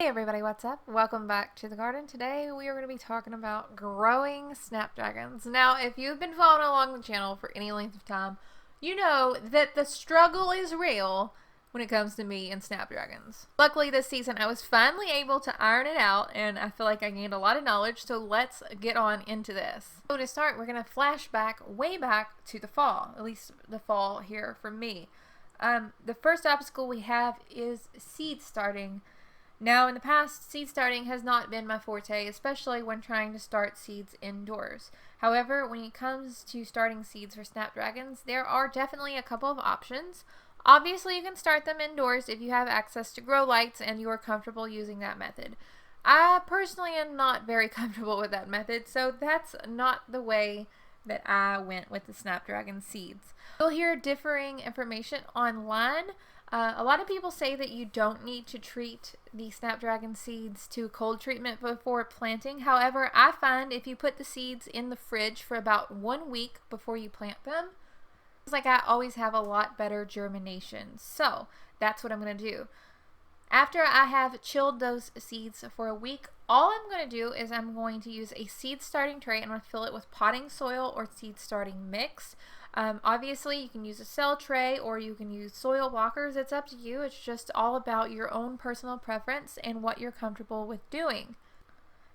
Hey everybody, what's up? Welcome back to the garden. Today we are going to be talking about growing snapdragons. Now, if you've been following along the channel for any length of time, you know that the struggle is real when it comes to me and snapdragons. Luckily this season I was finally able to iron it out and I feel like I gained a lot of knowledge, so let's get on into this. So to start, we're going to flash back way back to the fall, at least the fall here for me. The first obstacle we have is seed starting. Now, in the past, seed starting has not been my forte, especially when trying to start seeds indoors. However, when it comes to starting seeds for snapdragons, there are definitely a couple of options. Obviously, you can start them indoors if you have access to grow lights and you are comfortable using that method. I personally am not very comfortable with that method, so that's not the way that I went with the snapdragon seeds. You'll hear differing information online. A lot of people say that you don't need to treat the snapdragon seeds to cold treatment before planting. However, I find if you put the seeds in the fridge for about 1 week before you plant them, it's like I always have a lot better germination. So that's what I'm going to do. After I have chilled those seeds for a week, all I'm going to do is I'm going to use a seed starting tray and I'm going to fill it with potting soil or seed starting mix. Obviously, you can use a cell tray or you can use soil blockers. It's up to you. It's just all about your own personal preference and what you're comfortable with doing.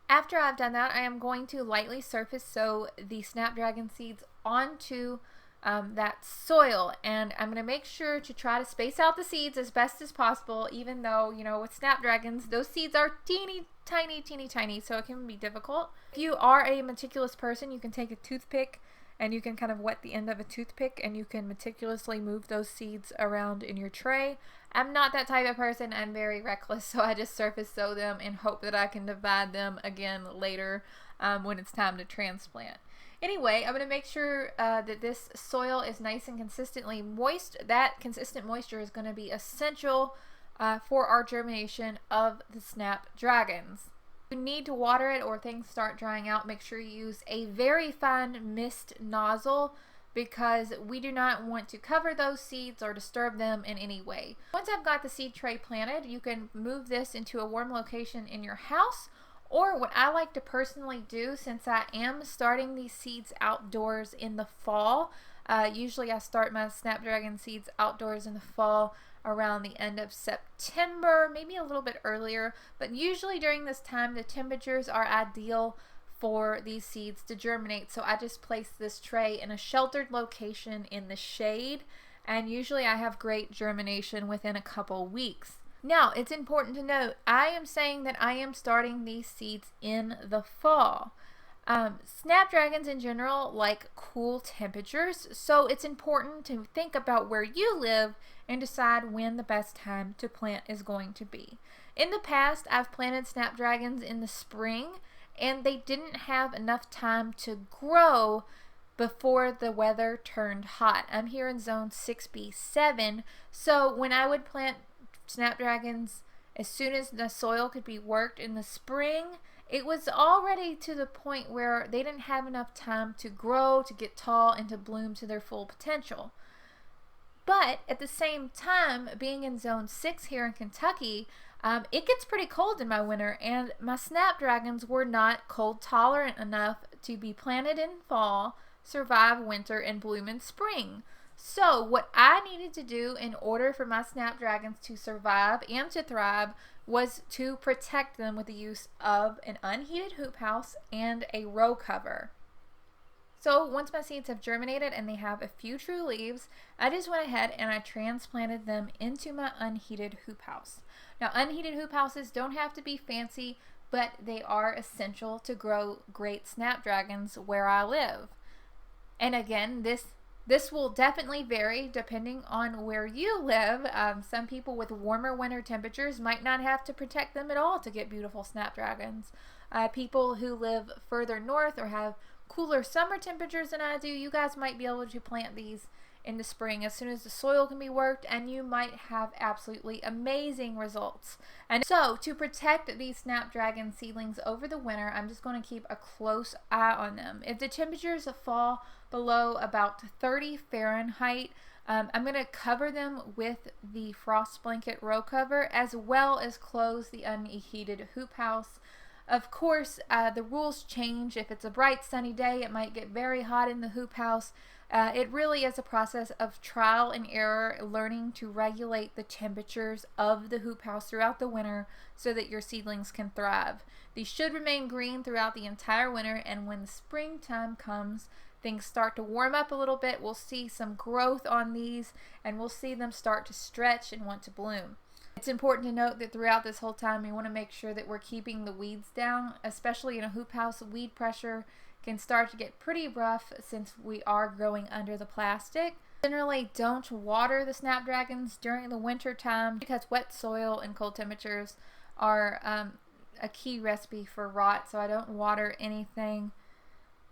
After I've done that, I am going to lightly surface sow the snapdragon seeds onto that soil, and I'm going to make sure to try to space out the seeds as best as possible, even though, you know, with snapdragons, those seeds are teeny tiny, so it can be difficult. If you are a meticulous person, you can take a toothpick and you can kind of wet the end of a toothpick and you can meticulously move those seeds around in your tray. I'm not that type of person. I'm very reckless, so I just surface sow them and hope that I can divide them again later when it's time to transplant. Anyway, I'm going to make sure that this soil is nice and consistently moist. That consistent moisture is going to be essential for our germination of the snapdragons. If you need to water it or things start drying out, make sure you use a very fine mist nozzle because we do not want to cover those seeds or disturb them in any way. Once I've got the seed tray planted, you can move this into a warm location in your house. Or what I like to personally do, since I am starting these seeds outdoors in the fall, usually I start my snapdragon seeds outdoors in the fall around the end of September, maybe a little bit earlier, but usually during this time the temperatures are ideal for these seeds to germinate. So I just place this tray in a sheltered location in the shade, and usually I have great germination within a couple weeks. Now, it's important to note, I am saying that I am starting these seeds in the fall. Snapdragons in general like cool temperatures, so it's important to think about where you live and decide when the best time to plant is going to be. In the past, I've planted snapdragons in the spring, and they didn't have enough time to grow before the weather turned hot. I'm here in zone 6B7, so when I would plant snapdragons as soon as the soil could be worked in the spring, it was already to the point where they didn't have enough time to grow, to get tall, and to bloom to their full potential. But at the same time, being in zone 6 here in Kentucky, it gets pretty cold in my winter, and my snapdragons were not cold tolerant enough to be planted in fall, survive winter, and bloom in spring. So what I needed to do in order for my snapdragons to survive and to thrive was to protect them with the use of an unheated hoop house and a row cover. So once my seeds have germinated and they have a few true leaves, I just went ahead and I transplanted them into my unheated hoop house. Now, unheated hoop houses don't have to be fancy, but they are essential to grow great snapdragons where I live. And again, this will definitely vary depending on where you live. Some people with warmer winter temperatures might not have to protect them at all to get beautiful snapdragons. People who live further north or have cooler summer temperatures than I do, you guys might be able to plant these in the spring as soon as the soil can be worked, and you might have absolutely amazing results. And so to protect these snapdragon seedlings over the winter, I'm just going to keep a close eye on them. If the temperatures fall below about 30 Fahrenheit, I'm going to cover them with the frost blanket row cover, as well as close the unheated hoop house. Of course, the rules change. If it's a bright sunny day, it might get very hot in the hoop house. It really is a process of trial and error, learning to regulate the temperatures of the hoop house throughout the winter so that your seedlings can thrive. These should remain green throughout the entire winter, and when the springtime comes, things start to warm up a little bit. We'll see some growth on these, and we'll see them start to stretch and want to bloom. It's important to note that throughout this whole time, we want to make sure that we're keeping the weeds down, especially in a hoop house. Weed pressure can start to get pretty rough since we are growing under the plastic. Generally, don't water the Snapdragons during the winter time because wet soil and cold temperatures are a key recipe for rot, so I don't water anything.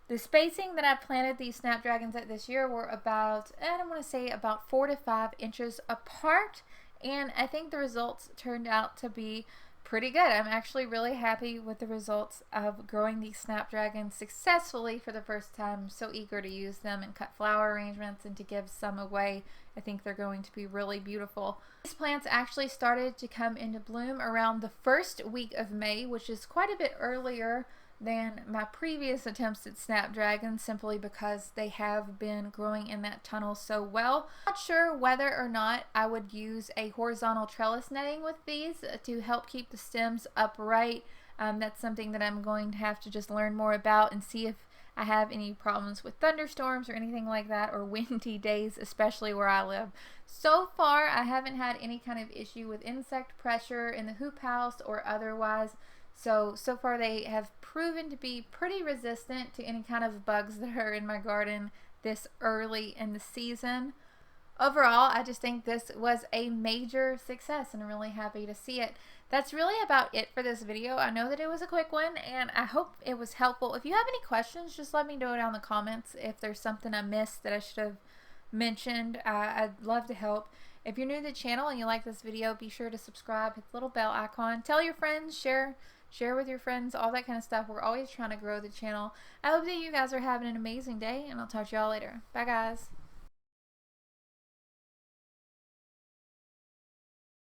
The spacing that I planted these Snapdragons at this year were about, I want to say about 4 to 5 inches apart, and I think the results turned out to be pretty good. I'm actually really happy with the results of growing these Snapdragons successfully for the first time. I'm so eager to use them and cut flower arrangements and to give some away. I think they're going to be really beautiful. These plants actually started to come into bloom around the first week of May, which is quite a bit earlier than my previous attempts at Snapdragons, simply because they have been growing in that tunnel so well. Not sure whether or not I would use a horizontal trellis netting with these to help keep the stems upright. That's something that I'm going to have to just learn more about and see if I have any problems with thunderstorms or anything like that, or windy days, especially where I live. So far, I haven't had any kind of issue with insect pressure in the hoop house or otherwise. So far they have proven to be pretty resistant to any kind of bugs that are in my garden this early in the season. Overall, I just think this was a major success and I'm really happy to see it. That's really about it for this video. I know that it was a quick one and I hope it was helpful. If you have any questions, just let me know down in the comments. If there's something I missed that I should have mentioned, I'd love to help. If you're new to the channel and you like this video, be sure to subscribe, hit the little bell icon, tell your friends, share with your friends, all that kind of stuff. We're always trying to grow the channel. I hope that you guys are having an amazing day, and I'll talk to y'all later. Bye, guys.